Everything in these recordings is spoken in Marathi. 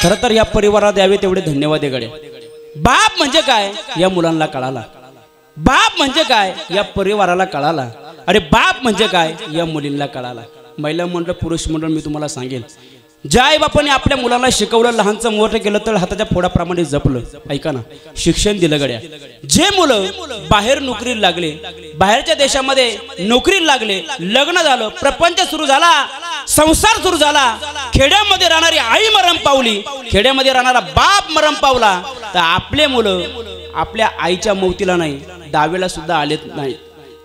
खरं तर या परिवाराला द्यावे तेवढे धन्यवाद आहे गड्या। बाप म्हणजे काय या मुलांना कळाला, बाप म्हणजे काय या परिवाराला कळाला, अरे बाप म्हणजे काय या मुलींना कळाला। महिला मंडळ पुरुष मंडळ मी तुम्हाला सांगेल, ज्या आई बापाने आपल्या मुलाला शिकवलं, लहानचं मोठं केलं तर हाताच्या फोडाप्रमाणे जपलं, ऐका ना, शिक्षण दिलं गड्या। जे मुलं बाहेर नोकरीला लागले, बाहेरच्या देशामध्ये नोकरीला लागले, लग्न झालं, प्रपंच सुरू झाला, संसार सुरू झाला, खेड्यामध्ये राहणारी आई मरण पावली, खेड्यामध्ये राहणारा बाप मरण पावला, तर आपले मुलं आपल्या आईच्या मौतीला नाही, दावेला सुद्धा आलेत नाही,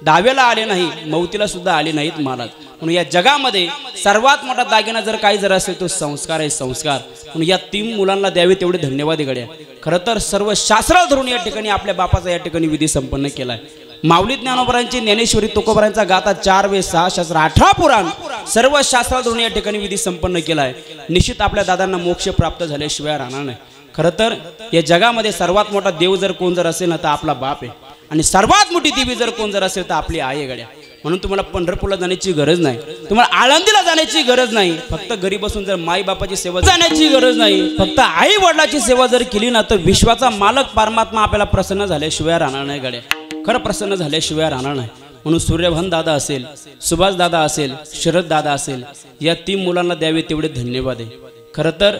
दावेला आले नाही, मौतीला सुद्धा आले नाहीत महाराज। म्हणून या जगामध्ये सर्वात मोठा दागिना जर काही जर असेल तो संस्कार आहे, संस्कार। म्हणून या 3 मुलांना द्यावे तेवढे धन्यवाद गड्या। खरं तर सर्व शास्त्राला धरून या ठिकाणी आपल्या बापाचा या ठिकाणी विधी संपन्न केलाय। माऊली ज्ञानोबरांची, ज्ञानेश्वरी तुकोबरांचा गाथा 4 वेद 6 शास्त्र 18 पुराण सर्व शास्त्राला धरून या ठिकाणी विधी संपन्न केलाय। निश्चित आपल्या दादांना मोक्ष प्राप्त झाल्याशिवाय राहणार नाही। खरं तर या जगामध्ये सर्वात मोठा देव जर कोण जर असेल ना तर आपला बाप आहे, आणि सर्वात मोठी देवी जर कोण जर असेल तर आपली आई आहे गड्या। म्हणून तुम्हाला पंढरपूरला जाण्याची गरज नाही, तुम्हाला आळंदीला जाण्याची गरज नाही, फक्त घरी बसून जर माई बापाची सेवा जाण्याची गरज नाही, फक्त आई वडिलाची सेवा जर केली ना तर विश्वाचा मालक परमात्मा आपल्याला प्रसन्न झाल्याशिवाय राहणार नाही गड्या। खरं प्रसन्न झाल्याशिवाय राहणार नाही। म्हणून सूर्यभान दादा असेल, सुभाष दादा असेल, शरद दादा असेल, या 3 मुलांना द्यावे तेवढे धन्यवाद आहे। खरं तर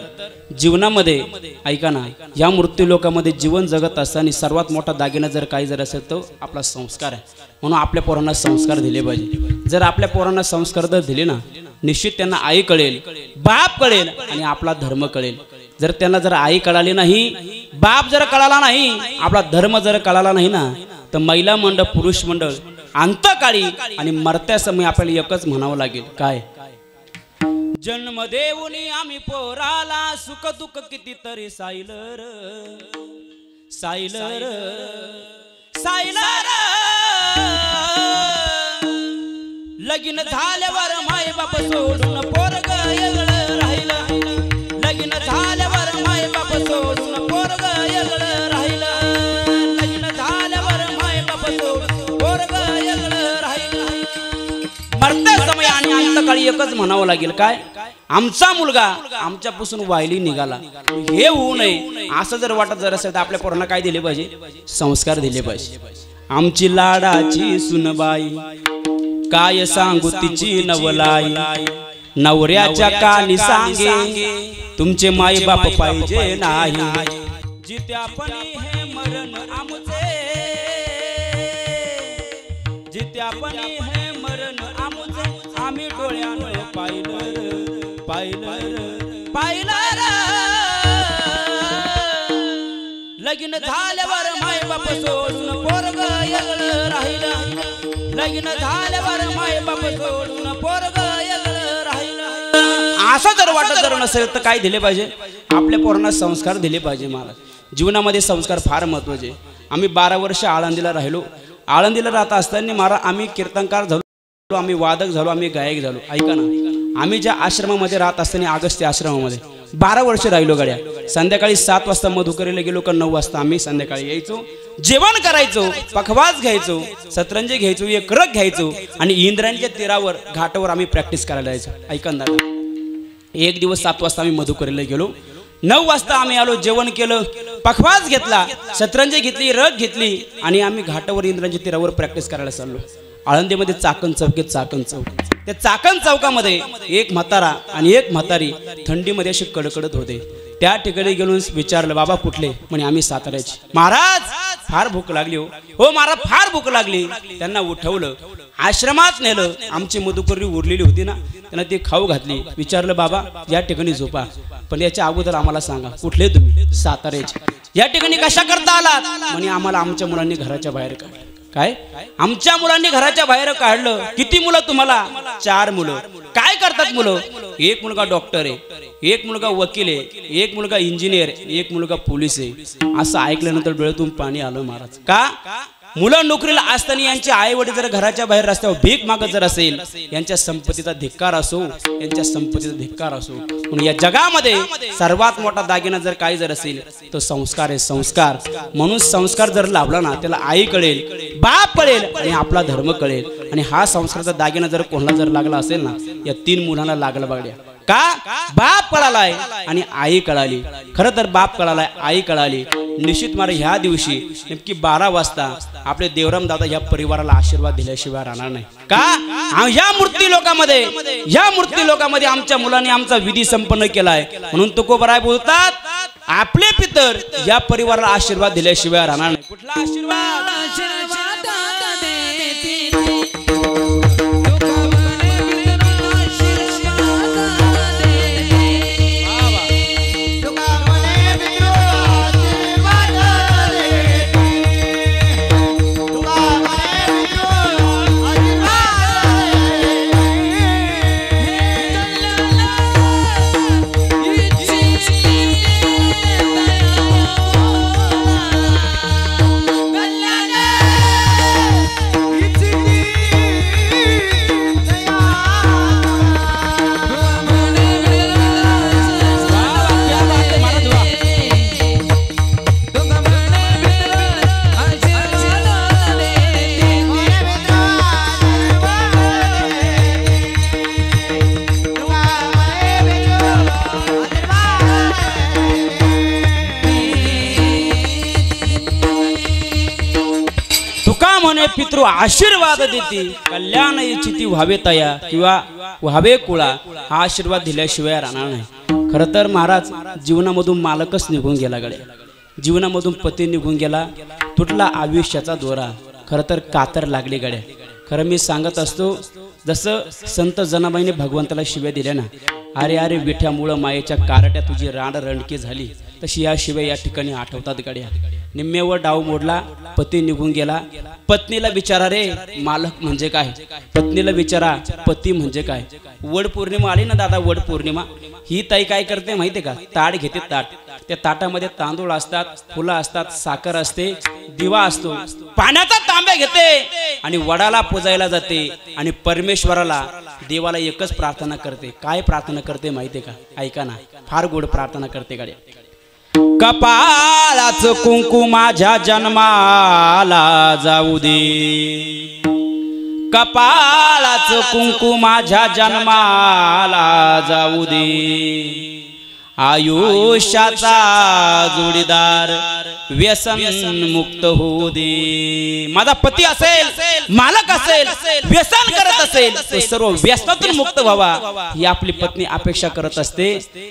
जीवनामध्ये ऐका ना, या मृत्यू लोकामध्ये जीवन जगत असताना सर्वात मोठा दागिना जर काही जर असेल तो आपला संस्कार आहे। म्हणून आपल्या पोरांना संस्कार दिले पाहिजे। जर आपल्या पोरांना संस्कार जर दिले ना, निश्चित त्यांना आई कळेल, बाप कळेल आणि आपला धर्म कळेल। जर त्यांना जर आई कळाली नाही, बाप जर कळाला नाही, आपला धर्म जर कळाला नाही ना, तर महिला मंडळ पुरुष मंडळ अंतकाळी आणि मरत्या समय आपल्याला एकच म्हणावं लागेल, काय जन्म देऊनी आम्ही पोराला, सुख दुःख कितीतरी सायलर सायलर सायलर, लगीन झाल्यावर माय बाप सोडून पोरग येगळं राहिलं, लगीन झाल्यावर माय बाप सोडून पोरग येगळं राहिलं, लगीन झाल्यावर माय बाप सोडून पोरग येगळं राहिलं। मरत्या समय आणि अंतकाळी एकच म्हणावं लागेल, काय आमचा मुलगा आमच्यापासून वायली निघाला, हे होऊ नये असं जर वाटत जर असेल तर आपल्या पोरांना काय दिले पाहिजे, संस्कार दिले पाहिजे। आमची लाडाची सुनबाई काय सांगू तिची नवलाई, नवऱ्याच्या कानी सांगे तुमचे माई बाप पाहिजे नाही, जित्यापणी हे मरण आमचे, जित्यापणी हे मरण आमचे, आम्ही डोळ्यानं पाहिलं पाहिलं पाहिलं, लगीन झाल्यावर माय बाप सोडून पोरग येगळं राहिलं, लगीन झाल्यावर माय बाप सोडून पोरग येगळं राहिलं। असं जर वाटत जर नसेल तर काय दिले पाहिजे, आपल्या पोरांना संस्कार दिले पाहिजे महाराज। जीवनामध्ये संस्कार फार महत्त्वाचे। आम्ही 12 वर्ष आळंदीला राहिलो, आळंदीला राहत असताना महाराज आम्ही कीर्तनकार झालो, आम्ही वादक झालो, आम्ही गायक झालो। ऐका ना, आम्ही ज्या आश्रमामध्ये राहत असताना अगस्त्य आश्रमामध्ये 12 वर्ष राहिलो गड्या। संध्याकाळी 7 वाजता मधुकरीला गेलो का 9 वाजता आम्ही संध्याकाळी यायचो, जेवण करायचो, पखवाज घ्यायचो, सतरंजी घ्यायचो, एक रग घ्यायचो आणि इंद्रायणीच्या तीरावर घाटावर आम्ही प्रॅक्टिस करायला जायचो। ऐका ना, एक दिवस 7 वाजता आम्ही मधुकरीला गेलो, 9 वाजता आम्ही आलो, जेवण केलं, पखवाज घेतला, सतरंजी घेतली, रग घेतली आणि आम्ही घाटावर इंद्रायणीच्या तीरावर प्रॅक्टिस करायला चाललो। आळंदीमध्ये चाकण चौक, चाकण चौक, त्या चाकण चौकामध्ये एक म्हातारा आणि एक म्हातारी थंडीमध्ये असे कडकडत होते। त्या ठिकाणी गेलो, विचारलं बाबा कुठले, म्हणे आम्ही साताऱ्याचे। महाराज फार भूक लागली हो महाराज फार भूक लागली। त्यांना उठवलं, आश्रमात नेलं, आमची मधुकरी उरलेली होती ना त्यांना ती खाऊ घातली। विचारलं बाबा या ठिकाणी झोपा, पण याच्या अगोदर आम्हाला सांगा कुठले तुम्ही, साताऱ्याचे। या ठिकाणी कशा करता आलात, म्हणे आम्हाला आमच्या मुलांनी घराच्या बाहेर काढलं। काय आमच्या मुलांनी घराच्या बाहेर काढलं? किती मुलं तुम्हाला? 4 मुलं। काय करतात मुलं? एक मुलगा डॉक्टर आहे, एक मुलगा वकील आहे, एक मुलगा इंजिनियर, एक मुलगा पोलीस आहे। असं ऐकल्यानंतर डोळ्यातून पाणी आलं महाराज। का? मुलं नोकरीला असताना यांचे आई वडील जर घराच्या बाहेर रस्त्यावर भीक मागत जर असेल, यांच्या संपत्तीचा धिक्कार असो, यांच्या संपत्तीचा धिक्कार असो। म्हणून या जगामध्ये सर्वात मोठा दागिना जर काही जर असेल तो संस्कार आहे, संस्कार। म्हणून संस्कार जर लाभला ना त्याला आई कळेल, बाप कळेल आणि आपला धर्म कळेल। आणि हा संस्काराचा दागिना जर कोणाला जर लागला असेल ना, या 3 मुलांना लागला बघा। का बाप कळालाय आणि आई कळाली. खरं तर बाप कळालाय, आई कळाली. निश्चित मारे ह्या दिवशी नेमकी 12 वाजता आपले देवराम दादा ह्या परिवाराला आशीर्वाद दिल्याशिवाय राहणार नाही. का या मूर्ती लोकांमध्ये आमच्या मुलांनी आमचा विधी संपन्न केलाय. म्हणून तुकोबराय बोलतात आपले पितर या परिवाराला आशीर्वाद दिल्याशिवाय राहणार नाही. कुठला आशीर्वाद? पितृ आशीर्वाद देते कल्याण इच्छिती व्हावे तया किंवा व्हावे कुळा. हा आशीर्वाद दिल्याशिवाय राहणार नाही. खरं तर महाराज जीवनामधून मालकच निघून गेला गड्या. जीवनामधून पती निघून गेला. तुटला आयुष्याचा दोरा. खरं तर कातर लागली गड्या. खरं मी सांगत असतो जसं संत जनाबाईने भगवंताला शिव्या दिल्या ना, अरे अरे विठ्यामुळं मायेच्या कारट्या तुझी रांड रणकी झाली, तशी या शिव्या या ठिकाणी आठवतात गड्या. निम्मेवर डाव मोडला, पती निघून गेला. पत्नीला विचारा रे मालक म्हणजे काय, पत्नीला विचारा पती म्हणजे काय. वड पौर्णिमा आली ना दादा, वड पौर्णिमा ही ताई काय करते माहितीये का? ताट घेते. ताट, त्या ताटामध्ये तांदूळ असतात, फुलं असतात, साखर असते, दिवा असतो, पाण्याचा तांब्या घेते आणि वडाला पूजायला जाते आणि परमेश्वराला देवाला एकच प्रार्थना करते. काय प्रार्थना करते माहितीये का? ऐका ना, फार गोड प्रार्थना करते गाड्या. कपाळाच कुंकू माझ्या जन्माला जाऊ दे, कपाळाच कुंकू माझ्या जन्माला जाऊ दे, आयुष्याचा जोडीदार व्यसन मुक्त होऊ दे. माझा पती असेल, मालक असेल, व्यसन करत असेल तर सर्व व्यसनातून मुक्त व्हावा ही आपली पत्नी अपेक्षा करत असते.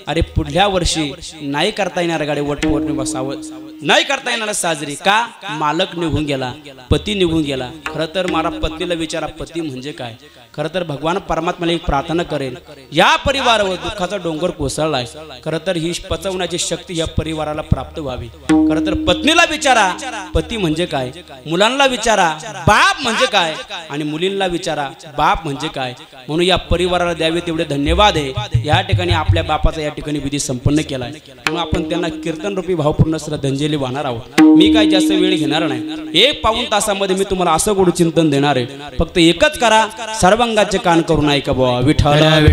अरे पुढल्या वर्षी नाही करता येणार गाडी वट पौर्णिमा सावध, नाही करता येणार साजरी. का? मालक निघून गेला, पती निघून गेला. खरं तर मला पत्नीला विचारा पती म्हणजे काय. खरं तर भगवान परमात्म्याला एक प्रार्थना करेल, या परिवारावर दुःखाचा डोंगर कोसळलाय, खरं तर ही पचवण्याची शक्ती या परिवाराला प्राप्त व्हावी. खरं तर पत्नीला विचारा पती म्हणजे काय, मुलांना विचारा बाप म्हणजे काय आणि मुलींना विचारा बाप म्हणजे काय. म्हणून या परिवाराला द्यावे तेवढे धन्यवाद आहे. या ठिकाणी आपल्या बापाचा या ठिकाणी विधी संपन्न केलाय. म्हणून आपण त्यांना कीर्तन रूपी भावपूर्ण श्रद्धांजली वाहणार आहोत. मी काय जास्त वेळ घेणार नाही. 1-पाऊण तासामध्ये मी तुम्हाला असं गोड चिंतन देणार आहे. फक्त एकच करा, सर्वांगाचे कान करून ऐका बुवा. विठ्ठल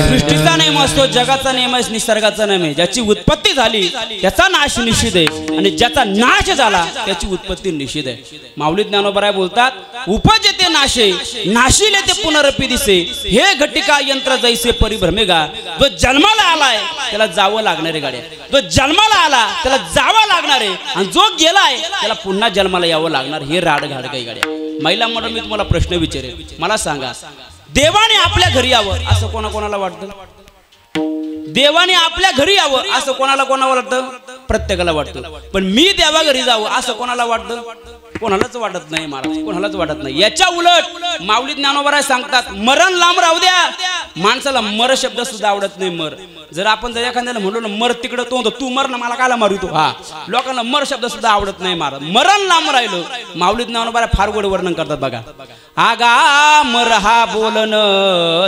सृष्टीचा नेम असतो, जगाचा नेम आहे, निसर्गाचा नेम आहे. ज्याची उत्पत्ती झाली त्याचा नाश निषिद्ध आहे आणि ज्याचा नाश झाला त्याची उत्पत्ती निषिद्ध आहे. माऊली ज्ञानोबराय बोलतात, उपजते नाशे नाशिले ते पुनरपी दिसे, हे घटिका यंत्र जैसे परिभ्रमेगा. जो जन्माला आलाय त्याला जावं लागणार आहे गाड्या, जो जन्माला आला त्याला जावं लागणार आहे आणि जो गेलाय त्याला पुन्हा जन्माला यावं लागणार. हे राडघाड काही गाड्या. महिला म्हणून मी तुम्हाला प्रश्न विचारेन, मला सांगा देवाने आपल्या घरी यावं असं कोणाकोणाला वाटतं? देवाने आपल्या घरी यावं असं कोणाला वाटतं? प्रत्येकाला वाटतं. पण मी देवा घरी जावं असं कोणाला वाटतं? कोणालाच वाटत नाही महाराज, कोणालाच वाटत नाही. याच्या उलट माऊली ज्ञानोबराय सांगतात, मरण लांब राहू द्या. माणसाला मर शब्द सुद्धा आवडत नाही. मर जर आपण जर एखाद्याला म्हणलो ना मर तिकडं, तो तू मर ना, मला कायला मारू तू. हा, लोकांना मर शब्द सुद्धा आवडत नाही महाराज. मरण लांब राहिलो. माऊली ज्ञानोबराय फार गोड वर्णन करतात बघा. आगा मर हा बोलन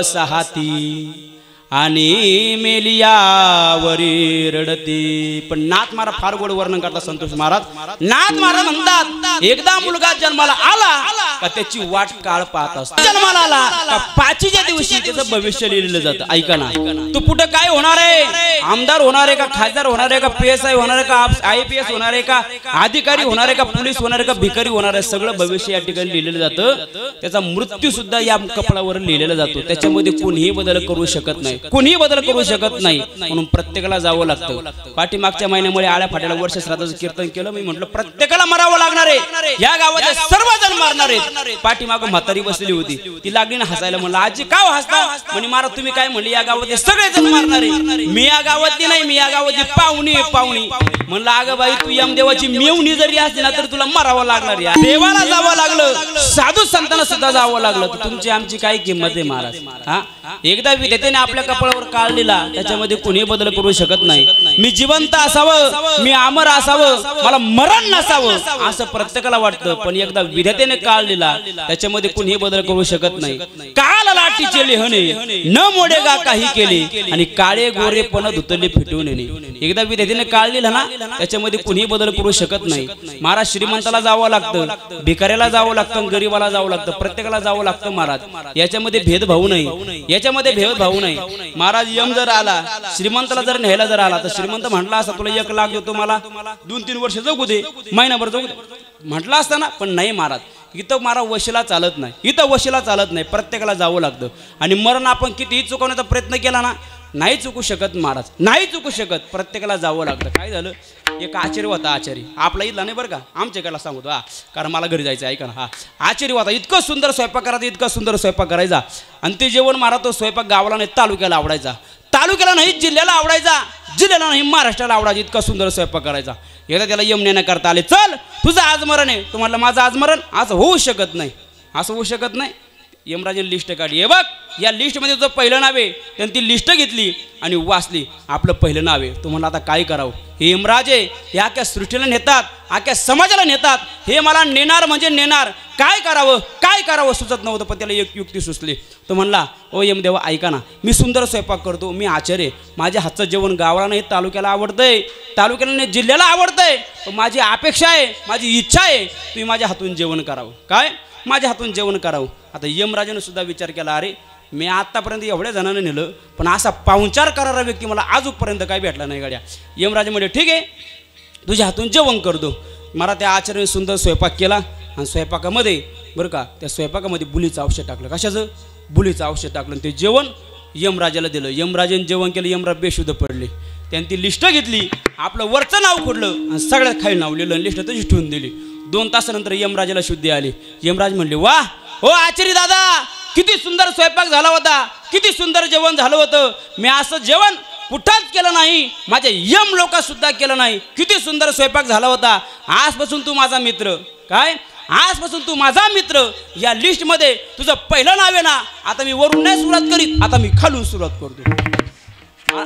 सहाती, आणि मेलियावरी रडती. पण नाथ महाराज फार गोड वर्णन करतात संतोष महाराज. नाथ महाराज म्हणतात एकदा मुलगा जन्माला आला का त्याची वाट काळ पाहत असतो. जन्माला आला का पाचीच्या दिवशी त्याचं भविष्य लिहिलेलं जातं. ऐका ना, तू पुढे काय होणार आहे, आमदार होणार आहे का, खासदार होणार आहे का, PSI होणार आहे का, IPS होणार आहे का, अधिकारी होणार आहे का, पोलीस होणार आहे का, भिकारी होणार आहे, सगळं भविष्य या ठिकाणी लिहिलेलं जातं. त्याचा मृत्यू सुद्धा या कपडावर लिहिलेला जातो. त्याच्यामध्ये कोणीही बदल करू शकत नाही, कोणीही बदल करू शकत नाही. म्हणून प्रत्येकाला जावं लागतं. पाठीमागच्या महिन्यामुळे आळ्या फाट्याला वर्ष श्राद्धाचं कीर्तन केलं. मी म्हटलं प्रत्येकाला मरावं लागणार आहे. या गावात सर्वजण मारणार आहेत. पाठीमागं म्हातारी बसलेली होती, ती लागली ना हसायला. म्हणलं आजी का हसता? म्हणे महाराज तुम्ही काय म्हणले या गावात सगळेजण मारणार आहे. मी या गावातली नाही, मी या गावाची पाहुणी. म्हणलं अगं बाई तू यमदेवाची मेवणी जरी असली ना तर तुला मारावं लागणार. या देवाला जावं लागलं, साधू संतांना सुद्धा जावं लागलं, तुमची आमची काय किंमत आहे महाराज. हा एकदा विधेतेने आपल्या कपाळावर काळ दिला, त्याच्यामध्ये कोणी बदल करू शकत नाही. मी जिवंत असावं, मी अमर असावं, मला मरण नसावं असं प्रत्येकाला वाटतं. पण एकदा विधेतेने काळ दिला त्याच्यामध्ये कोणीही बदल करू शकत नाही. काल लाटीचे लिहणे न मोडेगा काही केले आणि काळे गोरे पण धुतले फिटून येणे. एकदा विधेतेने काळ दिला ना त्याच्यामध्ये कोणीही बदल करू शकत नाही. महाराज श्रीमंताला जावं लागतं, भिकाऱ्याला जावं लागतं, गरीबाला जावं लागतं, प्रत्येकाला जावं लागतं महाराज. याच्यामध्ये भेदभाव नाही, याच्यामध्ये भेदभाव नाही. महाराज यम जर आला श्रीमंताला जर न्यायला जर आला तर श्रीमंत म्हटला असता तुला 1 लाख देतो, मला 2-3 वर्ष जगू दे, महिनाभर जगू दे म्हटला असता ना. पण नाही महाराज, इथं महाराज वशिला चालत नाही, इथं वशिला चालत नाही. प्रत्येकाला जावं लागतं. आणि मरण आपण कितीही चुकवण्याचा प्रयत्न केला ना नाही चुकू शकत महाराज, नाही चुकू शकत. प्रत्येकाला जावं लागतं. काय झालं, एक आचार्य होता, आचार्य आपला इथला नाही बरं का, आमच्याकडला सांगतो हा, कारण मला घरी जायचं. ऐका ना, हा आचार्य होता, इतकं सुंदर स्वयंपाक करायचा, इतका सुंदर स्वयंपाक करायचा. आणि ते जेवण महाराज तो स्वयंपाक गावाला नाही तालुक्याला आवडायचा, तालुक्याला नाही जिल्ह्याला आवडायचा, जिल्ह्याला नाही महाराष्ट्राला आवडायचा. इतका सुंदर स्वयंपाक करायचा. एकदा त्याला यमनेनं करता आले, चल तुझं आज मरण आहे. तुम्हाला माझं आज मरण असं होऊ शकत नाही, असं होऊ शकत नाही. यमराजाने लिस्ट काढली. हे बघ या लिस्टमध्ये तुझं पहिलं नाव आहे. त्यांनी ती लिस्ट घेतली आणि वाचली, आपलं पहिलं नाव आहे. तुम्हाला आता काय करावं. हे यमराजे हे अख्ख्या सृष्टीला नेतात, अख्ख्या समाजाला नेतात. हे मला नेणार म्हणजे नेणार. काय करावं काय करावं सुचत नव्हतं. पण त्याला एक युक्ती सुचली. तो म्हणला ओ यमदेवा ऐका ना, मी सुंदर स्वयंपाक करतो, मी आचार्य, माझ्या हातचं जेवण गावाला नाही तालुक्याला आवडतंय, तालुक्याला नाही जिल्ह्याला आवडतंय. पण माझी अपेक्षा आहे, माझी इच्छा आहे तुम्ही माझ्या हातून जेवण करावं. काय माझ्या हातून जेवण करावं. आता यमराजाने सुद्धा विचार केला, अरे मी आत्तापर्यंत एवढ्या जणांना नेलं पण असा पाहुणचार करणारा व्यक्ती मला आजपर्यंत काय भेटला नाही गाड्या. यमराजा म्हणजे ठीक आहे तुझ्या हातून जेवण करतो. मला त्या आचार्याने सुंदर स्वयंपाक केला आणि स्वयंपाकामध्ये बरं का त्या स्वयंपाकामध्ये बुलीचं औषध टाकलं. कशाचं? बुलीचं औषध टाकलं. ते जेवण यमराजाला दिलं. यमराजाने जेवण केलं. यमराज बेशुद्ध पडले. त्यांनी ती लिस्ट घेतली, आपलं वरचं नाव खोडलं आणि सगळ्यात खाली नाव लिहिलं. लिस्ट तशी ठेवून दिली. 2 तासानंतर यमराजाला शुद्धी आली. यमराज म्हणले वा हो आचार्य दादा, किती सुंदर स्वयंपाक झाला होता, किती सुंदर जेवण झालं होतं. मी असं जेवण कुठंच केलं नाही, माझ्या यम लोकात सुद्धा केलं नाही. किती सुंदर स्वयंपाक झाला होता. आजपासून तू माझा मित्र. काय आजपासून तू माझा मित्र. या लिस्टमध्ये तुझं पहिलं नाव आहे ना. आता मी वरून नाही सुरुवात करीत, आता मी खालून सुरुवात करतो.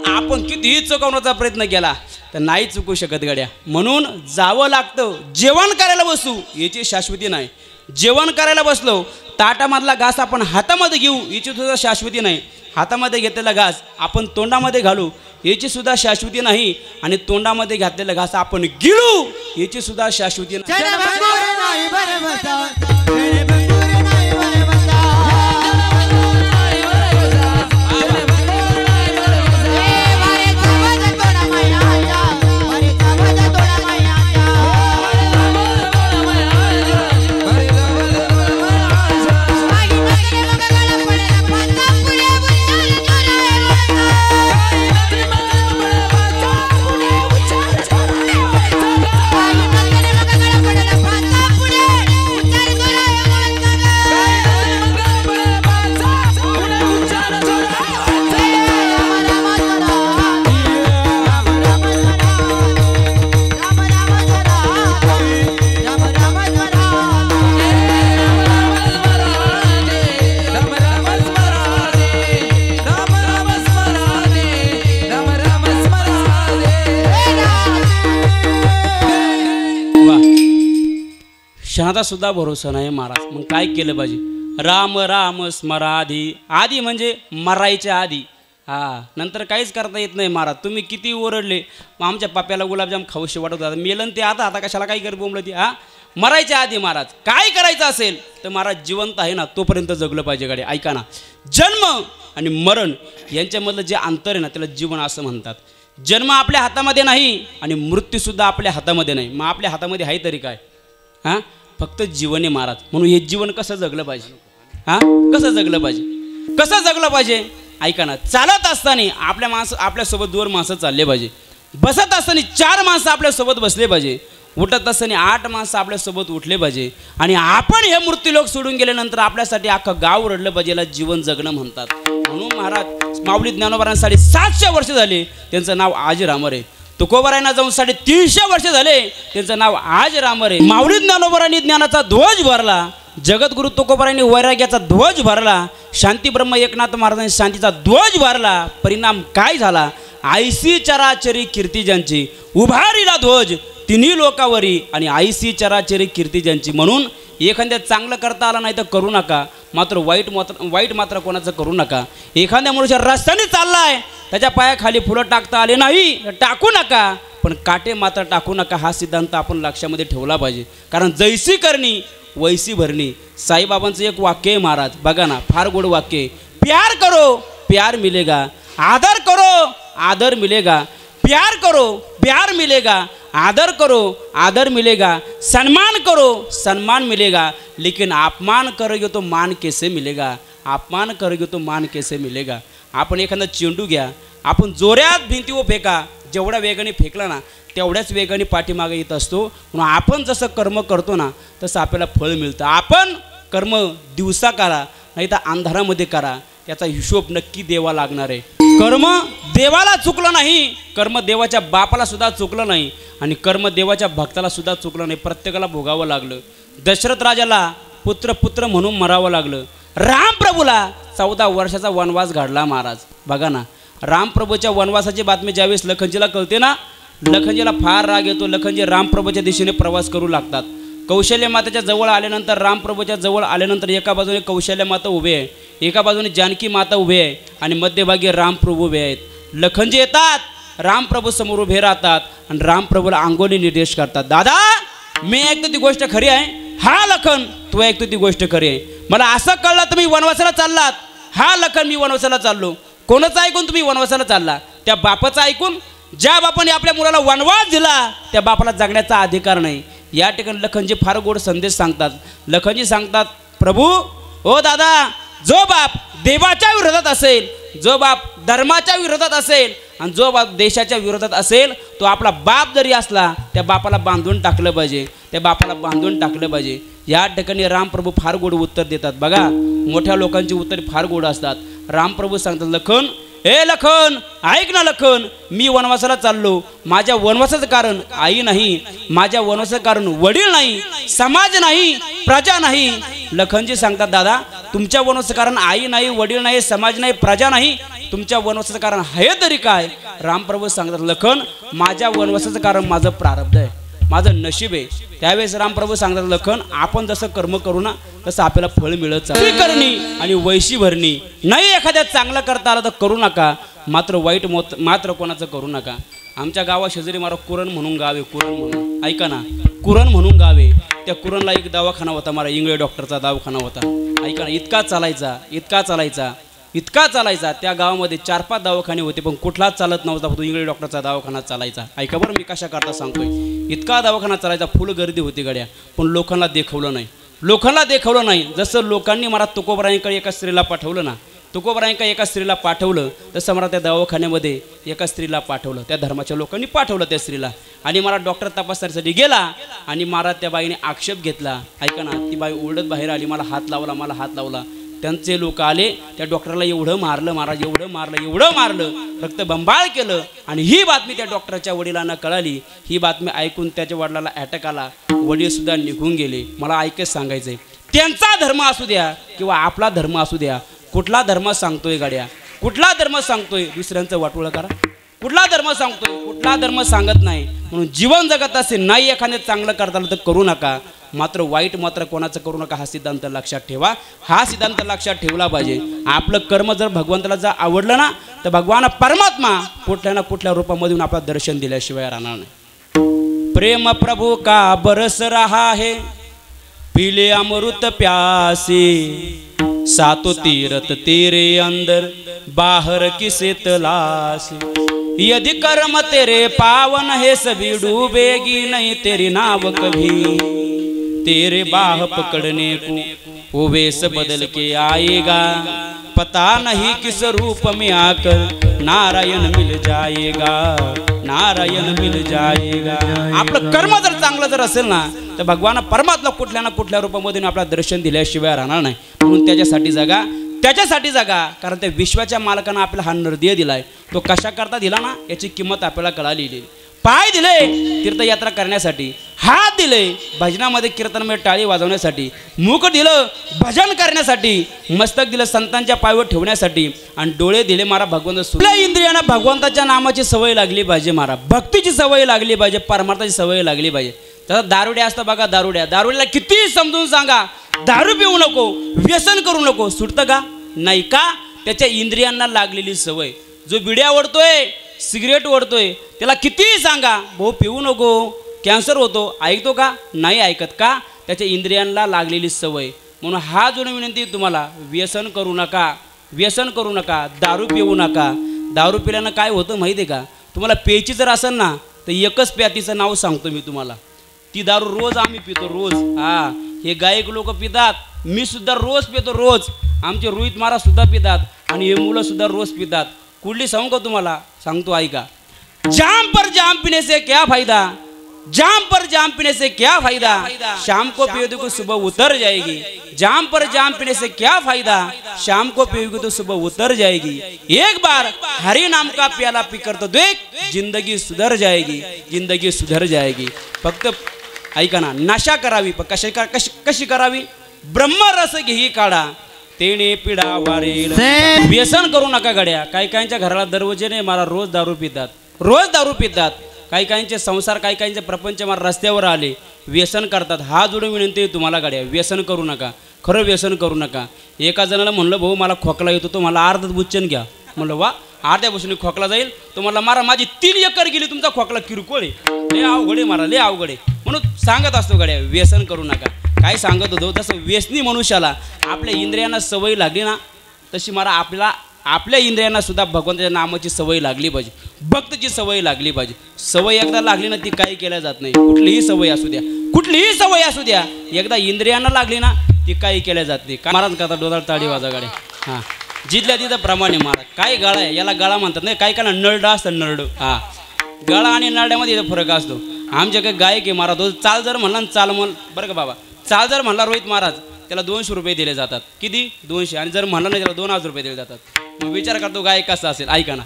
आपण कितीही चुकवण्याचा प्रयत्न केला तर नाही चुकू शकत गड्या. म्हणून जावं लागतं. जेवण करायला बसू याची शाश्वती नाही. जेवण करायला बसलो ताटामधला घास आपण हातामध्ये घेऊ याची सुद्धा शाश्वती नाही. हातामध्ये घेतलेला घास आपण तोंडामध्ये घालू याची सुद्धा शाश्वती नाही. आणि तोंडामध्ये घातलेला घास आपण गिळू याची सुद्धा शाश्वती नाही. क्षणाचा सुद्धा भरोसा नाही महाराज. मग काय केलं पाहिजे? राम राम स्मराधी. आधी म्हणजे मरायच्या आधी. हा नंतर काहीच करता येत नाही महाराज. तुम्ही किती ओरडले, मग आमच्या पाप्याला गुलाबजाम खाऊशी वाटत होता, मेलन ते आता आता कशाला काही कर बोंबलं ती. हा मरायच्या आधी महाराज काय करायचं असेल तर महाराज जिवंत आहे ना तोपर्यंत जगलं पाहिजे गाडी. ऐका ना, जन्म आणि मरण यांच्यामधलं जे अंतर आहे ना त्याला जीवन असं म्हणतात. जन्म आपल्या हातामध्ये नाही आणि मृत्यूसुद्धा आपल्या हातामध्ये नाही. मग आपल्या हातामध्ये आहे तरी काय? हां फक्त जीवन आहे महाराज. म्हणून हे जीवन कसं जगलं पाहिजे? हां कसं जगलं पाहिजे? कसं जगलं पाहिजे? ऐका ना, चालत असताना आपल्यासोबत 2 माणसं चालले पाहिजे, बसत असताना 4 माणसं आपल्यासोबत बसले पाहिजे, उठत असताना 8 माणसं आपल्यासोबत उठले पाहिजे. आणि आपण हे मृत्यूलोक सोडून गेल्यानंतर आपल्यासाठी अख्खं गाव रडलं पाहिजे. याला जीवन जगणं म्हणतात. म्हणून महाराज माऊली ज्ञानोबारांना 750 वर्ष झाले, त्यांचं नाव आज रामर आहे. तुकोबारायांना जाऊन 350 वर्ष झाले, त्यांचं नाव आज रामर आहे. माऊली ज्ञानोबारांनी ज्ञानाचा ध्वज भरला, जगद्गुरु तुकोबारायांनी वैराग्याचा ध्वज भरला, शांती ब्रह्म एकनाथ महाराजांनी शांतीचा ध्वज भरला. परिणाम काय झाला? आयसी चराचरी कीर्ती ज्यांची, उभारीला ध्वज तिन्ही लोकावरी आणि आयसी चराचरी कीर्ती ज्यांची. म्हणून एखाद्या चांगलं करता आलं नाही तर करू नका, मात्र वाईट मात्र कोणाचं करू नका. एखाद्या मनुष्य रस्त्याने चाललाय, त्याच्या पायाखाली फुलं टाकता आले नाही टाकू नका, पण काटे मात्र टाकू नका. हा सिद्धांत आपण लक्षामध्ये ठेवला पाहिजे. कारण जैसी करणी वैसी भरणी. साईबाबांचं एक वाक्य आहे महाराज, बघा ना, फार गोड वाक्य आहे. प्यार करो प्यार मिलेगा, आदर करो आदर मिलेगा, प्यार करो प्यार मिलेगा, आदर करो आदर मिलेगा, सम्मान करो सम्मान मिलेगा, लेकिन अपमान करोगे तो मान कैसे मिलेगा, अपमान करोगे तो मान कैसे मिलेगा. आपण एखादा चेंडू घ्या, आपण जोरात भिंतीवर फेका, जेवढ्या वेगाने फेकला ना तेवढ्याच वेगाने पाठीमागे येत असतो. म्हणून आपण जसं कर्म करतो ना तसं आपल्याला फळ मिळतं. आपण कर्म दिवसा करा नाही तर अंधारामध्ये करा, याचा हिशोब नक्की देवा लागणार आहे. कर्म देवाला चुकलं नाही, कर्म देवाच्या बापाला सुद्धा चुकलं नाही, आणि कर्म देवाच्या भक्ताला सुद्धा चुकलं नाही. प्रत्येकाला भोगावं लागलं. दशरथ राजाला पुत्र म्हणून मरावं लागलं. रामप्रभूला 14 वर्षाचा वनवास घडला महाराज. बघा ना, रामप्रभूच्या वनवासाची बातमी ज्यावेळेस लखनजीला कळते ना, लखनजीला फार राग येतो. लखनजी रामप्रभूच्या दिशेने प्रवास करू लागतात. कौशल्य मातेच्या जवळ आल्यानंतर, रामप्रभूच्या जवळ आल्यानंतर एका बाजूने कौशल्य माता उभे आहे, एका बाजूने जानकी माता उभे आहे, आणि मध्यभागी रामप्रभू उभे आहेत. लखनजी येतात, रामप्रभू समोर उभे राहतात आणि रामप्रभूला अंगोली निर्देश करतात. दादा मी ऐकतो ती गोष्ट खरी आहे. हा लखन तू ऐकतो ती गोष्ट खरी आहे. मला असं कळलं तुम्ही वनवासाला चाललात. हा लखन मी वनवासाला चाललो. कोणाचं ऐकून तुम्ही वनवासाला चालला? त्या बापाचं ऐकून. ज्या बापाने आपल्या मुलाला वनवास दिला त्या बापाला जगण्याचा अधिकार नाही. या ठिकाणी लखनजी फार गोड संदेश सांगतात. लखनजी सांगतात, प्रभू ओ दादा, जो बाप देवाच्या विरोधात असेल, जो बाप धर्माच्या विरोधात असेल आणि जो बाप देशाच्या विरोधात असेल, तो आपला बाप जरी असला त्या बापाला बांधून टाकलं पाहिजे, त्या बापाला बांधून टाकलं पाहिजे. या ठिकाणी रामप्रभू फार गोड उत्तर देतात. बघा, मोठ्या लोकांची उत्तर फार गोड असतात. रामप्रभू सांगतात, लखन ए लखन ऐक ना लखन, मी वनवासाला चाललो. माझ्या वनवासाचं कारण आई नाही, माझ्या वनवासाचं कारण वडील नाही, समाज नाही, प्रजा नाही. लखनजी सांगतात, दादा तुमच्या वनवासाचं कारण आई नाही, वडील नाही, समाज नाही, प्रजा नाही, तुमच्या वनवासाचं कारण आहे तरी काय? रामप्रभू सांगतात, लखन माझ्या वनवासाचं कारण माझं प्रारब्ध आहे, माझं नशीब आहे. त्यावेळेस रामप्रभू सांगतात, लखन आपण जसं कर्म करू ना तसं आपल्याला फळ मिळत करणी आणि वैशी भरणी. नाही एखाद्या चांगलं करता आलं तर करू नका, मात्र वाईट मात्र कोणाचं करू नका. आमच्या गावात शेजारी मारा कुरण म्हणून गाव आहे, कुरण म्हणून. ऐका ना, कुरण म्हणून गाव आहे. त्या कुरणला एक दवाखाना होता, मारा इंगळे डॉक्टरचा दवाखाना होता. ऐका ना, इतका चालायचा. त्या गावामध्ये 4-5 दवाखाने होते, पण कुठलाच चालत नव्हता, फक्त इंगळे डॉक्टरचा दवाखाना चालायचा. ऐका बरं मी कशा करता सांगतोय. इतका दवाखाना चालायचा, फुल गर्दी होती गड्या, पण लोकांना देखवलं नाही. जसं लोकांनी मला तुकोबारायांकडे एका स्त्रीला पाठवलं ना, तुकोबारायांकडे एका स्त्रीला पाठवलं, तसं मला त्या दवाखान्यामध्ये एका स्त्रीला पाठवलं. त्या धर्माच्या लोकांनी पाठवलं त्या स्त्रीला, आणि मला डॉक्टर तपासण्यासाठी गेला, आणि मला त्या बाईने आक्षेप घेतला. ऐका ना, ती बाई ओरडत बाहेर आली, मला हात लावला. त्यांचे लोक आले, त्या डॉक्टरला एवढं मारलं महाराज, एवढं मारलं, रक्त बंबाळ केलं. आणि ही बातमी त्या डॉक्टरच्या वडिलांना कळाली. ही बातमी ऐकून त्याच्या वडिलाला अटॅक आला, वडील सुद्धा निघून गेले. मला ऐकच सांगायचंय, त्यांचा धर्म असू द्या किंवा आपला धर्म असू द्या, कुठला धर्म सांगतोय गाड्या, कुठला धर्म सांगतोय दुसऱ्यांचं वाटोळं करा? कुठला धर्म सांगतोय? कुठला धर्म सांगत नाही. म्हणून जीवन जगत असेल, नाही एखादं चांगलं करता आलं तर करू नका, मात्र वाईट मात्र कोणाचं करू नका. हा सिद्धांत लक्षात ठेवा. हा सिद्धांत लक्षात ठेवला पाहिजे. आपलं कर्म जर भगवंताला जर आवडलं ना तर भगवान परमात्मा कुठल्या ना कुठल्या रूपामधून आपल्याला दर्शन दिल्याशिवाय राहणार नाही। प्रेम प्रभु का बरस रहा है, पीले अमृत प्यासे, सातों तीरथ तेरे अंदर, बाहर किसे तलाश, यदि कर्म तेरे पावन है सभी डूबेगी नहीं तेरी नाव कभी, तेरे बाह पकड़ने को वो वेश बदल के आएगा, पता नहीं किस रूप में आकर नारायण मिल जाएगा, नारायण मिल जाएगा। आपलं कर्म जर चांगलं जर असेल ना तर भगवान परमात्मा कुठल्या ना कुठल्या रूपामधून आपल्याला दर्शन दिल्याशिवाय राहणार नाही। म्हणून त्याच्यासाठी जगा, त्याच्यासाठी जगा, कारण त्या विश्वाच्या मालकानं आपल्याला हा निर्दय दिलाय, तो कशा करता दिला ना याची किंमत आपल्याला कळालेली। पाय दिले तीर्थयात्रा करण्यासाठी, हात दिले भजनामध्ये कीर्तनामध्ये टाळी वाजवण्यासाठी, मुख दिलं भजन करण्यासाठी, मस्तक दिलं संतांच्या पायावर ठेवण्यासाठी, आणि डोळे दिले मारा भगवंत। आपल्या इंद्रियांना भगवंताच्या नामाची सवय लागली पाहिजे मारा, भक्तीची सवय लागली पाहिजे, परमार्थाची सवय लागली पाहिजे। तसं दारुड्या असतं बघा, दारुड्याला किती समजून सांगा दारू पिऊ नको, व्यसन करू नको, सुटतं का? नाही का? त्याच्या इंद्रियांना लागलेली सवय। जो बिड्या ओढतोय, सिगरेट ओढतोय, त्याला कितीही सांगा भाऊ पिऊ नको, कॅन्सर होतो, ऐकतो का? नाही ऐकत का? त्याच्या इंद्रियांना लागलेली सवय। म्हणून हा जोडून विनंती तुम्हाला, व्यसन करू नका, व्यसन करू नका, दारू पिऊ नका। दारू पिल्यानं काय होतं माहिती आहे का? तुम्हाला प्यायची जर असेल ना तर एकच प्यातीचं नाव सांगतो मी तुम्हाला, ती दारू रोज आम्ही पितो, रोज। हा, हे गायक लोक पितात, मी सुद्धा रोज पितो, रोज। आमचे रोहित महाराज सुद्धा पितात, आणि हे मुलं सुद्धा रोज पितात। कुठली सांगू का तुम्हाला? सांगतो ऐका। जाम पर जाम पीने से क्या फायदा, जाम पर जाम पीने से क्या फायदा, शाम को पियोगे तो सुबह उतर जाएगी, जाम पर जाम पीने से क्या फायदा, शाम को पियोगे तो सुबह उतर जाएगी, एक बार हरि नाम का प्याला पीकर तो देख, जिंदगी सुधर जाएगी, जिंदगी सुधर जाएगी। फक्त ऐका ना, नशा करावी, पण कशी करावी? ब्रह्मरस घेई काढा, तेने पिढा वारेल। व्यसन करू नका गड्या। काही काहींच्या घराला दरवाजे नाही मला, रोज दारू पितात, रोज दारू पितात। काही काहींचे संसार, काही काहींचे प्रपंच मला रस्त्यावर आले, व्यसन करतात। हा जोडून विनंती तुम्हाला गड्या, व्यसन करू नका, खरं व्यसन करू नका। एका जणाला म्हणलं भाऊ मला खोकला येतो, तो मला अर्धच बुच्चन घ्या, म्हणलं वा अर्ध्या बसून खोकला जाईल, तो मला मारा माझी 3 एकर गेली, तुमचा खोकला किरकोळ आहे, लय अवघड आहे मारा, लय अवघड आहे। म्हणून सांगत असतो गड्या, व्यसन करू नका। काय सांगत होतो, जसं व्यसनी मनुष्याला आपल्या इंद्रियांना सवय लागली ना, तशी मला आपल्या इंद्रियांना सुद्धा भगवंताच्या नामाची सवय लागली पाहिजे, भक्तीची सवय लागली पाहिजे। सवय एकदा लागली ना ती काही केल्या जात नाही, कुठलीही सवय असू द्या, कुठलीही सवय असू द्या, एकदा इंद्रियांना लागली ना ती काही केल्या जात नाही। महाराज करता डोळा ताडी वाजा गाड्या, हां जिथल्या तिथं प्रमाणे महाराज। काय गळा आहे याला गळा म्हणतात नाही, काय काय नरड असतं, नरड। हां, गळा आणि नरड्यामध्ये फरक असतो। आमच्या काही गायक आहे महाराज, चाल जर म्हणला चाल म्हण, बरं का बाबा, चाल जर म्हणला रोहित महाराज त्याला 200 रुपये दिले जातात, किती? 200, आणि जर म्हणला नाही त्याला 2000 रुपये दिले जातात। मग विचार करतो गायक कसा असेल, ऐका ना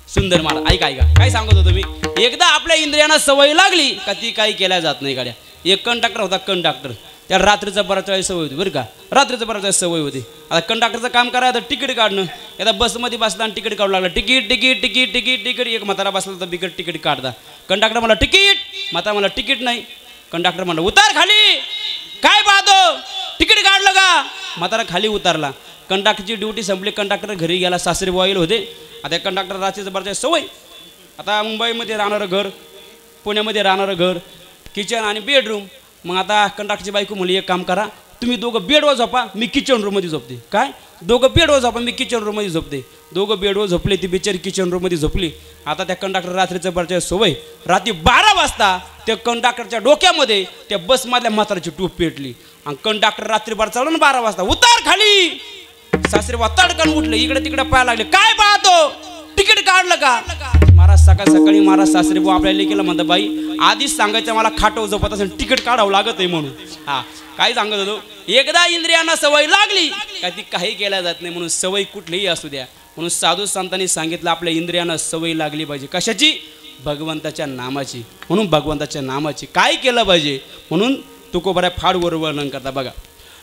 सुंदर महाराज, ऐका काय सांगत होतो मी, एकदा आपल्या इंद्रियांना सवय लागली का ती काही केल्या जात नाही गाड्या। एक कंडक्टर होता, कंडक्टर, त्याला रात्रीचा बराच वेळ सवय होती, बरं का, रात्रीचं बराच वेळ सवय होती। आता कंडक्टरचं काम करायचं तिकीट काढणं, एकदा बसमध्ये बसला आणि तिकीट काढू लागला, ticket ticket ticket ticket ticket, एक म्हातारा बसला तर बिकट तिकीट काढता, कंडक्टर म्हणला तिकीट, म्हातारा म्हणला तिकीट नाही, कंडक्टर म्हणला उतार खाली, काय पाहतो, तिकीट काढलं का? म्हातारा खाली उतारला, कंडक्टरची ड्युटी संपली, कंडक्टर घरी गेला, सासरे बॉईल होते। आता कंडक्टर रात्रीचं बराच सवय, आता मुंबईमध्ये राहणारं घर, पुण्यामध्ये राहणारं घर, किचन आणि बेडरूम। मग आता कंडक्टरची बायको म्हणली एक काम करा, तुम्ही दोघं बेडवर झोपा, मी किचन रूममध्ये झोपते। काय? दोघं बेडवर झोपा, मी किचन रूममध्ये झोपते। दोघं बेडवर झोपले, ती बिचारी किचन रूममध्ये झोपली। आता त्या कंडक्टर रात्रीचं बराच सवय, रात्री 12 वाजता त्या कंडक्टरच्या डोक्यामध्ये त्या बसमधल्या म्हाताऱ्याची टूप पेटली, आणि कंडक्टर रात्री बार चालू ना 12 वाजता, उतार खाली। सासरे वाताडकन उठले, इकडे तिकडे पाया लागले, काय पाहतो, तिकीट काढलं का? महाराज सकाळी महाराज सासरे भाऊ आपल्या लेकीला म्हणतात, बाई आधीच सांगायचं मला खाटो झोपत असेल, तिकीट काढावं लागत आहे म्हणून। हा, काय सांगत होतो, एकदा इंद्रियांना सवय लागली का ती काही केल्या जात नाही। म्हणून सवय कुठलीही असू द्या, म्हणून साधू संतांनी सांगितलं आपल्या इंद्रियांना सवय लागली पाहिजे, कशाची? भगवंताच्या नामाची। म्हणून भगवंताच्या नामाची काय केलं पाहिजे, म्हणून तुकोबऱ्या फार वर्णन करता बघा।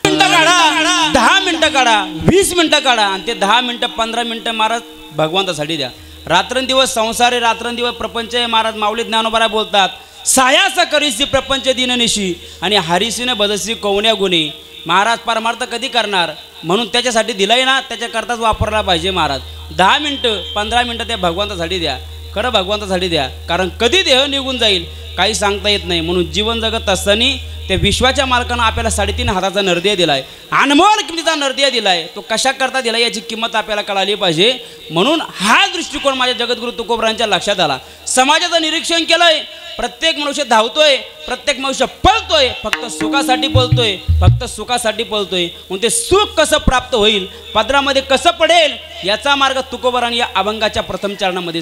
10 मिनिटं काढा, 20 मिनिटं काढा, आणि ते 10 मिनिटं 15 मिनिटं महाराज भगवंतासाठी द्या। रात्रंदिवस संसार आहे, रात्रंदिवस प्रपंच आहे। महाराज माऊली ज्ञानोबा बोलतात, सायास करीसी प्रपंच दिननिशी, आणि हरिसीने बदसी कवण्या गुणी। महाराज परमार्थ कधी करणार? म्हणून त्याच्यासाठी दिलाय ना, त्याच्याकरताच वापरला पाहिजे महाराज. 10 मिनटं 15 मिनटं त्या भगवंतासाठी द्या, खरं भगवंतासाठी द्या. कारण कधी देह निघून जाईल काही सांगता येत नाही. म्हणून जीवन जगत असताना त्या विश्वाच्या मालकानं आपल्याला 3.5 हाताचा नरदेह दिलाय, अनमोल किमतीचा नरदेह दिलाय. तो कशा करता दिलाय याची किंमत आपल्याला कळाली पाहिजे. म्हणून हा दृष्टिकोन माझ्या जगद्गुरु तुकोबरांच्या लक्षात आला. समाजाचं निरीक्षण केलंय. प्रत्येक मनुष्य धावतोय, प्रत्येक मनुष्य पळतोय, फक्त सुखासाठी पळतोय, फक्त सुखासाठी पळतोय. म्हणून ते सुख कसं प्राप्त होईल, पदरामध्ये कसं पडेल, याचा मार्ग तुकोबरांनी या अभंगाच्या प्रथम चरणामध्ये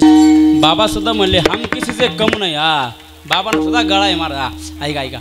बाबा सुद्धा म्हणले, हम किसी से कम नाही. बाबांना सुद्धा गळा आहे मारा. ऐका,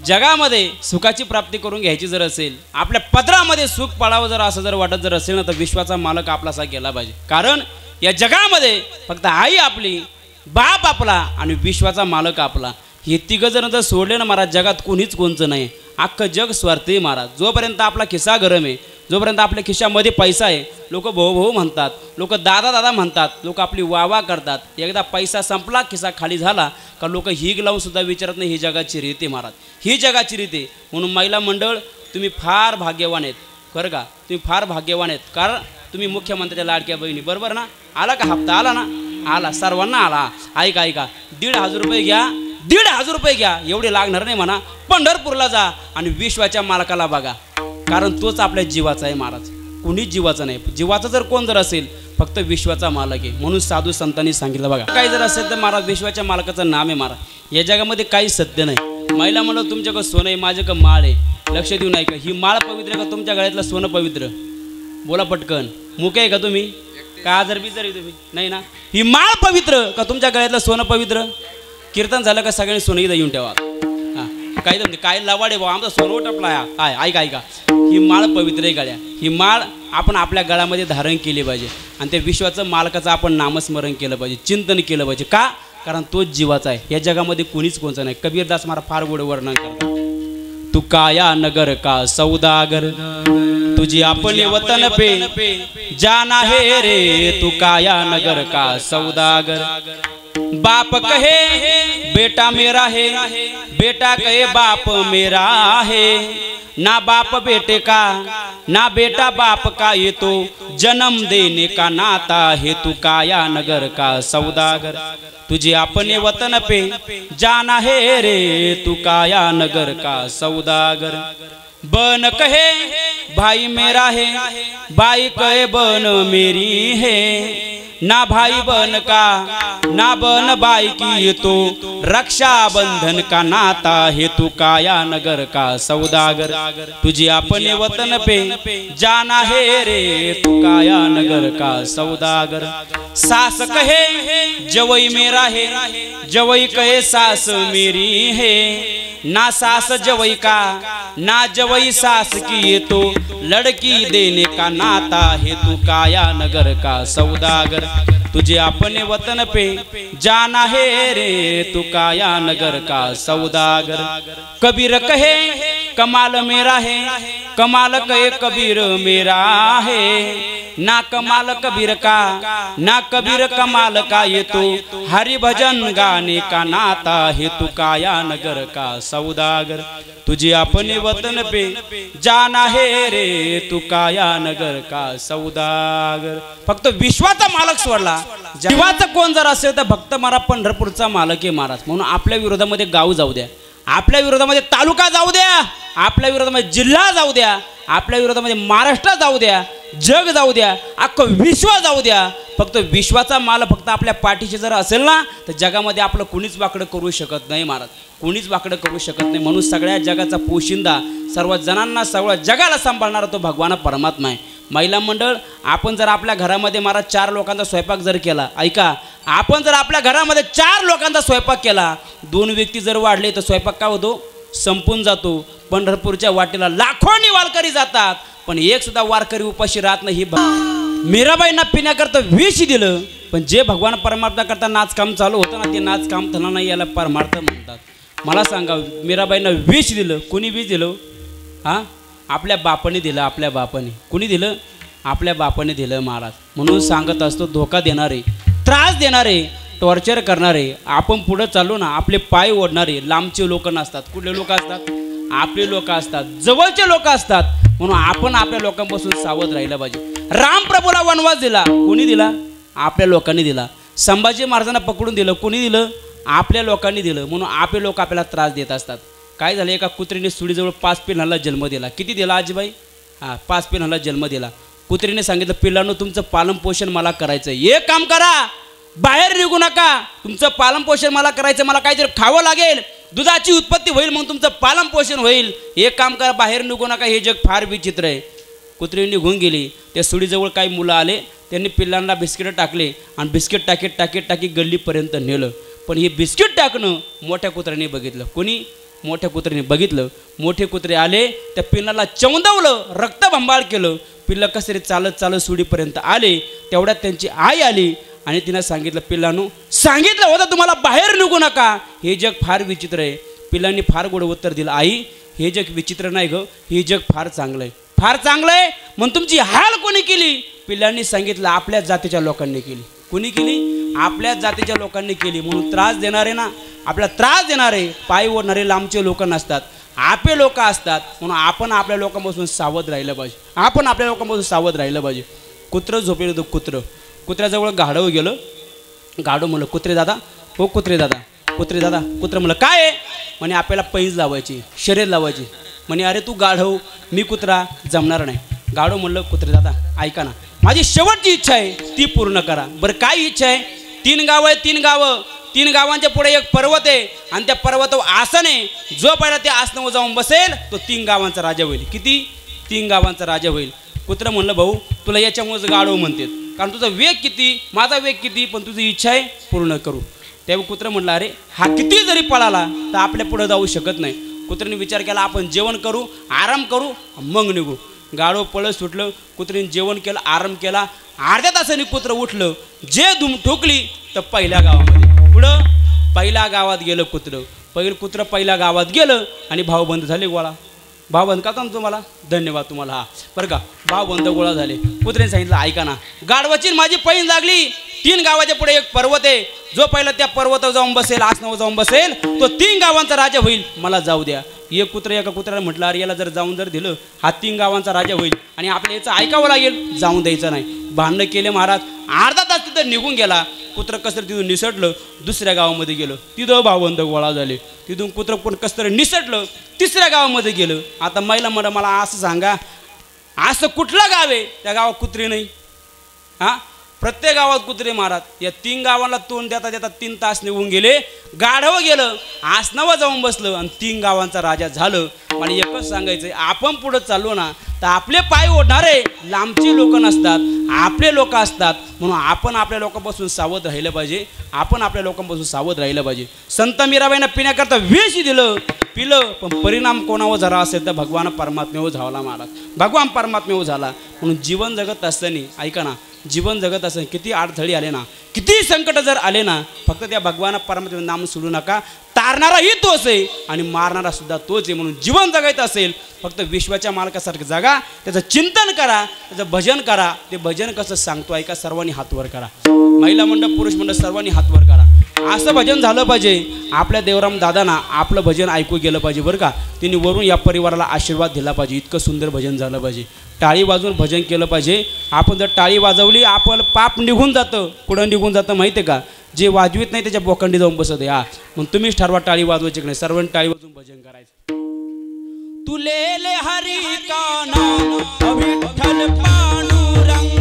जगामध्ये सुखाची प्राप्ती करून घ्यायची जर असेल, आपल्या पदरामध्ये सुख पडावं जर असं जर वाटत जर असेल ना, तर विश्वाचा मालक आपलासा केला पाहिजे. कारण या जगामध्ये फक्त आई आपली, बाप आपला आणि विश्वाचा मालक आपला, हे तिघं जण जर सोडले ना महाराज, जगात कोणीच कोणचं नाही. अख्खं जग स्वार्थी महाराज. जोपर्यंत आपला खिसा गरम आहे, जोपर्यंत आपल्या खिशामध्ये पैसा आहे, लोक भाऊ भाऊ म्हणतात, लोक दादा दादा म्हणतात, लोक आपली वावा करतात. एकदा पैसा संपला, खिसा खाली झाला का लोक हिग लावून सुद्धा विचारत नाही. ही जगाची रीत आहे महाराज, ही जगाची रीत आहे. म्हणून महिला मंडळ तुम्ही फार भाग्यवान आहेत, खरं का? तुम्ही फार भाग्यवान आहेत. कारण तुम्ही मुख्यमंत्र्याच्या लाडक्या बहिणी, बरोबर ना? आला का हप्ता? आला ना? आला, सर्वांना आला. ऐका 1,500 रुपये घ्या, 1,500 रुपये घ्या, एवढे लागणार नाही म्हणा. पंढरपूरला जा आणि विश्वाच्या मालकाला बघा, कारण तोच आपल्या जीवाचा आहे महाराज, कोणीच जीवाचा नाही. जीवाचा जर कोण जर असेल, फक्त विश्वाचा मालक आहे. म्हणून साधू संतांनी सांगितलं बघा, काही जर असेल तर महाराज विश्वाच्या मालकाचं नाम आहे महाराज. या जगामध्ये काही सत्य नाही. महिला म्हणलं तुमच्याकडं सोनं आहे, माझ्याकडं माळ आहे. लक्ष देऊ नाही का, ही माळ पवित्र का तुमच्या गळ्यातलं सोनं पवित्र? बोला पटकन. मुके आहे का तुम्ही? का आजार बिजार आहे तुम्ही? नाही ना. ही माळ पवित्र का तुमच्या गळ्यातलं सोनं पवित्र? कीर्तन झालं का सगळ्यांनी सोनं इथं येऊन ठेवा. काही म्हणजे काय लवाडे भाऊ, आमचा सोनं टपला आहे. ऐका, ही माळ पवित्र आहे गळ्या. ही माळ आपण आपल्या गळ्यामध्ये धारण केली पाहिजे आणि त्या विश्वाचं मालकाचं आपण नामस्मरण केलं पाहिजे, चिंतन केलं पाहिजे. का? कारण तोच जीवाचा आहे. या जगामध्ये कोणीच कोणचं नाही. कबीरदास महाराज फार गोड वर्णन करतात. तू काया नगर का सौदागर, तुझी अपने वतन पे जाना है रे. तू काया नगर का सौदागर. बाप कहे बेटा मेरा है, बेटा कहे बाप मेरा है. ना बाप बेटे का, ना बेटा बाप का, ये तो जन्म देने का नाता है. तू काया नगर का सौदागर, तुझे अपने वतन पे जाना है रे. तू काया नगर का सौदागर. बन कहे भाई मेरा है, भाई कहे बन मेरी है. ना भाई बन का, ना बन भाई की, ये तो रक्षा बंधन का नाता है. तू काया नगर का सौदागर, तुझे अपने वतन पे जाना है रे. तू काया नगर का सौदागर. सास कहे जवई मेरा है, जवई कहे सास मेरी है. ना सास जवई का, ना जवई सास की, ये तो लड़की देने का नाता है. तू काया नगर का सौदागर, तुझे अपने वतन पे जाना है रे. तू काया नगर का सौदागर. कबीर कहे कमाल मेरा है, कमाल कहे कबीर मेरा है. ना कमाल कबीर का, ना कबीर कमाल का, ये तो हरि भजन गाने का नाता है. तू काया नगर का सौदागर, तुझे अपने वतन पे जाना है रे. तू काया नगर का सौदागर. फक्त विश्वाचा मालक सोडला, जीवाचा कोण जर असेल तर भक्त महाराज पंढरपूरचा मालक आहे महाराज. म्हणून आपल्या विरोधामध्ये गाव जाऊ द्या, आपल्या विरोधामध्ये तालुका जाऊ द्या, आपल्या विरोधामध्ये जिल्हा जाऊ द्या, आपल्या विरोधामध्ये महाराष्ट्र जाऊ द्या, जग जाऊ द्या, अख्खं विश्व जाऊ द्या, फक्त विश्वाचा माल फक्त आपल्या पाठीशी जर असेल ना, तर जगामध्ये आपलं कुणीच वाकडं करू शकत नाही महाराज, कुणीच वाकडं करू शकत नाही. म्हणून सगळ्या जगाचा पोशिंदा, सर्व जणांना, सर्व जगाला सांभाळणारा तो भगवान परमात्मा आहे. महिला मंडळ, आपण जर आपल्या घरामध्ये महाराज 4 लोकांचा स्वयंपाक जर केला, ऐका, आपण जर आपल्या घरामध्ये 4 लोकांचा स्वयंपाक केला, 2 व्यक्ती जर वाढले तर स्वयंपाक काय होतो? संपून जातो. पंढरपूरच्या वाटेला लाखोनी वारकरी जातात, पण एक सुद्धा वारकरी उपाशी राहत नाही. मीराबाईंना पिण्याकरता विष दिलं, पण जे भगवान परमार्थ करता नाचकाम चालू होतं ना, ते नाचकाम झालं नाही, याला परमार्थ म्हणतात. मला सांगा, मीराबाईंना विष दिलं, कोणी विष दिलं? हां, आपल्या बापाने दिलं, आपल्या बापाने. कुणी दिलं? आपल्या बापाने दिलं महाराज. म्हणून सांगत असतो, धोका देणारे, त्रास देणारे, टॉर्चर करणारे, आपण पुढं चालू ना आपले पाय ओढणारे लांबचे लोक नसतात. कुठले लोक असतात? आपले लोक असतात, जवळचे लोक असतात, म्हणून आपण आपल्या लोकांपासून सावध राहिलं पाहिजे. रामप्रभूला वनवास दिला, कोणी दिला? आपल्या लोकांनी दिला. संभाजी महाराजांना पकडून दिलं, कोणी दिलं? आपल्या लोकांनी दिलं. म्हणून आपले लोक आपल्याला त्रास देत असतात. काय झालं, एका कुत्रीने सुडीजवळ 5 पिल्लांना जन्म दिला. किती दिला आजीबाई? 5 पिल्लांना जन्म दिला. कुत्रीने सांगितलं, पिल्लांनो तुमचं पालनपोषण मला करायचं, एक काम करा, बाहेर निघू नका, तुमचं पालनपोषण मला करायचं, मला काहीतरी खावं लागेल, दुधाची उत्पत्ती होईल, मग तुमचं पालनपोषण होईल, एक काम करा, बाहेर निघू नका, हे जग फार विचित्र आहे. कुत्री निघून गेली. त्या सुडीजवळ काही मुलं आले, त्यांनी पिल्लांना बिस्किटं टाकले आणि बिस्किट टाकीत गल्लीपर्यंत नेलं. पण हे बिस्किट टाकणं मोठ्या कुत्र्याने बघितलं. कोणी? मोठ्या कुत्र्याने बघितलं. मोठे कुत्रे आले, त्या पिल्लाला चवंदवलं, रक्तबंबाळ केलं. पिल्लं कसरी चालत सुडीपर्यंत आले. तेवढ्यात त्यांची आई आली आणि तिनं सांगितलं, पिल्लांनो सांगितलं होतं तुम्हाला बाहेर निघू नका, हे जग फार विचित्र आहे. पिल्लांनी फार गोड उत्तर दिलं, आई हे जग विचित्र नाही गं, हे जग फार चांगलं आहे, फार चांगलं आहे. मग तुमची हाल कोणी केली? पिल्लांनी सांगितलं, आपल्याच जातीच्या लोकांनी केली. कोणी केली? आपल्याच जातीच्या लोकांनी केली. म्हणून त्रास देणारे ना, आपल्याला त्रास देणारे, पाय ओढणारे लांबचे लोक नसतात, आपले लोक असतात. म्हणून आपण आपल्या लोकांपासून सावध राहिलं पाहिजे. आपण आपल्या लोकांपासून सावध राहिलं पाहिजे. कुत्रं झोपेल होतं. कुत्र्याजवळ गाढव गेलं. गाढव म्हणलं, कुत्रे दादा, हो कुत्रे दादा, कुत्रे दादा. कुत्रं म्हणलं, काय आहे? म्हणे आपल्याला पैज लावायची, शर्यत लावायची. म्हणे अरे तू गाढव, मी कुत्रा, जमणार नाही. गाढव म्हणलं, कुत्रे दादा ऐका ना, माझी शेवटची इच्छा आहे ती पूर्ण करा. बरं काय इच्छा आहे? 3 गावं आहे, 3 गावं, 3 गावांच्या पुढे एक पर्वत आहे आणि त्या पर्वतावर आसन आहे. जो पहिला त्या आसनावर जाऊन बसेल तो 3 गावांचा राजा होईल. किती? 3 गावांचा राजा होईल. कुत्रं म्हणलं, भाऊ तुला याच्यामुळेच गाढव म्हणतात, कारण तुझा वेग किती, माझा वेग किती, पण तुझी इच्छा आहे पूर्ण करू. तेव्हा कुत्रं म्हणलं, अरे हा किती जरी पळाला तर आपल्या पुढे जाऊ शकत नाही. कुत्र्याने विचार केला, आपण जेवण करू, आराम करू, मग निघू. गाढव पळत सुटलं. कुत्रीने जेवण केलं, आराम केला. अर्ध्या तासाने कुत्रं उठलं. जे धूम ठोकली तर पहिल्या गावामध्ये. पुढं पहिल्या गावात गेलं कुत्रं. कुत्रं पहिल्या गावात गेलं आणि भावबंद झाले गोळा. भावबंद का तुम्हाला? धन्यवाद तुम्हाला. हा बरं का, भावबंद गोळा झाले. कुत्र्याने सांगितलं, ऐका ना, गाढवाची माझी पैन लागली. 3 गावाच्या पुढे एक पर्वत आहे, जो पहिला त्या पर्वतावर जाऊन बसेल, आसनावर जाऊन बसेल, तो 3 गावांचा राजा होईल, मला जाऊ द्या. एक कुत्रा एका कुत्र्याला म्हटलं, अरे याला जर जाऊन दिलं, हा 3 गावांचा राजा होईल आणि आपल्या याचं ऐकावं लागेल, जाऊन द्यायचं नाही. भांडणं केले महाराज. अर्धा तास तिथं निघून गेला. कुत्रं कसं तिथून निसटलं, दुसऱ्या गावामध्ये गेलं. तिथं भावबंद गोळा झाले. तिथून कुत्रं पण कसं तरी निसटलं, 3ऱ्या गावामध्ये गेलं. आता महिला म्हणा, मला असं सांगा, असं कुठलं गाव आहे त्या गावात कुत्री नाही? हां, प्रत्येक गावात कुत्रे महाराज. या 3 गावांना तोंड देता देता 3 तास निघून गेले. गाढव गेलं, आसनावर जाऊन बसलं आणि 3 गावांचा राजा झालं. मला एकच सांगायचं, आपण पुढं चाललो ना तर आपले पाय ओढणारे लांबचे लोक नसतात, आपले लोक असतात. म्हणून आपण आपल्या लोकांपासून सावध राहिलं पाहिजे. आपण आपल्या लोकांपासून सावध राहिलं पाहिजे. संत मीराबाईंना पिण्याकरता विष दिलं, पिलं, पण परिणाम कोणावर झाला असेल तर भगवान परमात्म्यावर झाला महाराज. भगवान परमात्म्यावर झाला. म्हणून जीवन जगत असताना, ऐका ना, जीवन जगत असताना किती अडथळे आले ना, किती संकट जर आले ना, फक्त त्या भगवान परमात्म्याचं नाम सोडू नका. तारणाराही तोच आहे आणि मारणारा सुद्धा तोच आहे. म्हणून जीवन जगायचं असेल फक्त विश्वाच्या मालकासारखं जागा, त्याचं चिंतन करा, त्याचं भजन करा. ते भजन कसं सांगतो ऐका, सर्वांनी हातवर करा. महिला मंडळ, पुरुष मंडळ, सर्वांनी हातवर करा. असं भजन झालं पाहिजे. आपल्या देवराम दादांना आपलं भजन ऐकू गेलं पाहिजे बरं का. त्यांनी वरून या परिवाराला आशीर्वाद दिला पाहिजे. इतकं सुंदर भजन झालं पाहिजे. टाळी वाजवून भजन केलं पाहिजे. आपण जर टाळी वाजवली, आपण पाप निघून जातं. कुठं निघून जातं माहिती आहे का? जे वाजवीत नाही त्याच्या बोखंडी जाऊन बसत आहे. मग तुम्हीच ठरवा टाळी वाजवायची की नाही. सर्वांनी टाळी वाजवून भजन करायचं. तुले हरी का नाम विठ्ठल पांडुरंग